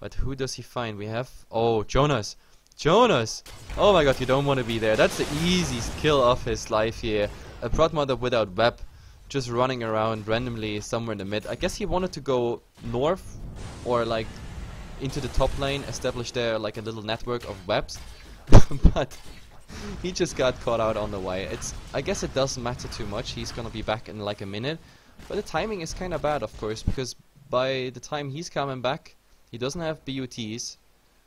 A: But who does he find? We have... Oh, Jonas! Jonas! Oh my god, you don't want to be there. That's the easiest kill of his life here. A Prod Mother without web, just running around randomly somewhere in the mid. I guess he wanted to go north, or like into the top lane, establish there like a little network of webs. But he just got caught out on the way. I guess it doesn't matter too much. He's gonna be back in like a minute. But the timing is kinda bad, of course, because by the time he's coming back, he doesn't have BUTs,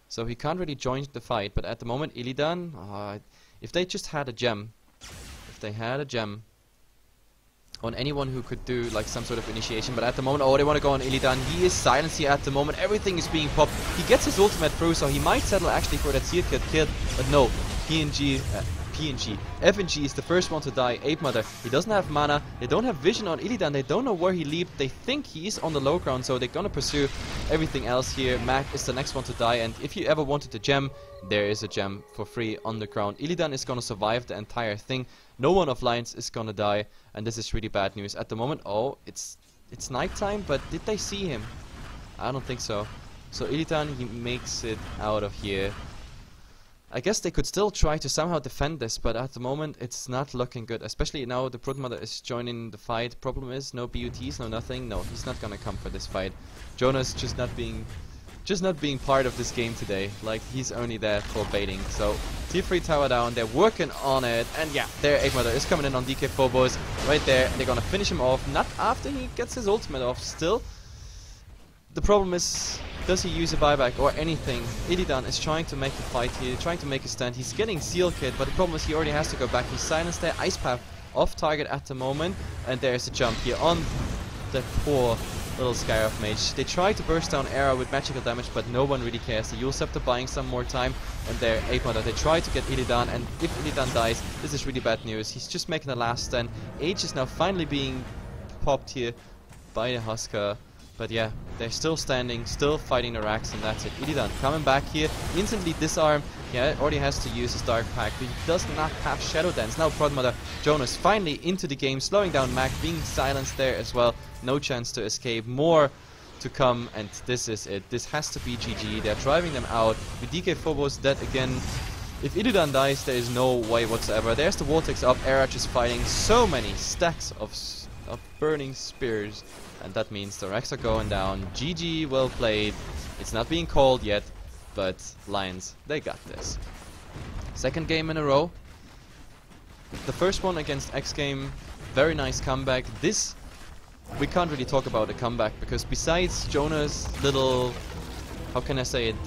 A: so he can't really join the fight. But at the moment, Illidan, if they just had a gem, on anyone who could do like some sort of initiation, but at the moment, oh, they want to go on Illidan. He is silenced here at the moment. Everything is being popped. He gets his ultimate through, so he might settle actually for that Seer kill, but no. FNG is the first one to die. Ape Mother, he doesn't have mana, they don't have vision on Illidan, they don't know where he leaped, they think he is on the low ground, so they're gonna pursue everything else here. Mac is the next one to die, and if you ever wanted a gem, there is a gem for free on the ground. Illidan is gonna survive the entire thing, no one of Lajons is gonna die, and this is really bad news. At the moment, oh, it's nighttime, but did they see him? I don't think so. So Illidan, he makes it out of here. I guess they could still try to somehow defend this, but at the moment it's not looking good. Especially now the Prod Mother is joining the fight. Problem is no BUTs, no nothing. No, he's not gonna come for this fight. Jonas just not being part of this game today. Like, he's only there for baiting. So tier 3 tower down, they're working on it, and yeah, there Ape Mother is coming in on DK Phobos right there. They're gonna finish him off, not after he gets his ultimate off still. The problem is, does he use a buyback or anything? Illidan is trying to make the fight here, trying to make a stand. He's getting Seal Kit, but the problem is he already has to go back. He's silenced there. Ice Path off target at the moment. And there's a jump here on the poor little Skyroth Mage. They try to burst down Era with magical damage, but no one really cares. The Yule Scepter buying some more time. And there, Ape Mother, they try to get Illidan, and if Illidan dies, this is really bad news. He's just making the last stand. Age is now finally being popped here by the Husker. But yeah, they're still standing, still fighting the racks, and that's it. Illidan coming back here, instantly disarm. Yeah, already has to use his Dark Pact, but he does not have Shadow Dance. Now Prod Mother, Jonas finally into the game, slowing down Mac, being silenced there as well. No chance to escape. More to come, and this is it. This has to be GG. They're driving them out. With DK Phobos dead again. If Illidan dies, there is no way whatsoever. There's the Vortex up. Era just fighting so many stacks of burning spears. And that means the racks are going down. GG, well played. It's not being called yet, but Lajons, they got this. Second game in a row. The first one against X Game, very nice comeback. This, we can't really talk about a comeback, because besides Jonas' little, how can I say it,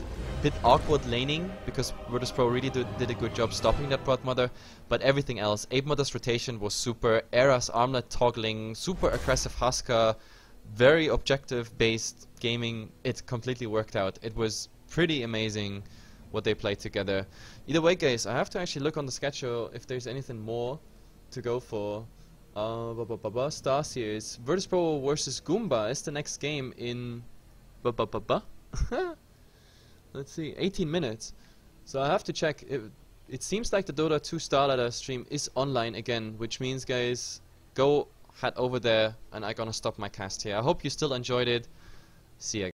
A: bit awkward laning, because Virtus Pro really did a good job stopping that Prod Mother, but everything else, Ape Mother's rotation was super, Era's armlet toggling, super aggressive Husker, very objective based gaming. It completely worked out. It was pretty amazing what they played together. Either way, guys, I have to actually look on the schedule if there's anything more to go for. Star Series Virtus Pro versus Goomba is the next game in let's see, 18 minutes. So I have to check. It seems like the Dota 2 Starladder stream is online again, which means, guys, go head over there, and I'm gonna stop my cast here. I hope you still enjoyed it. See ya.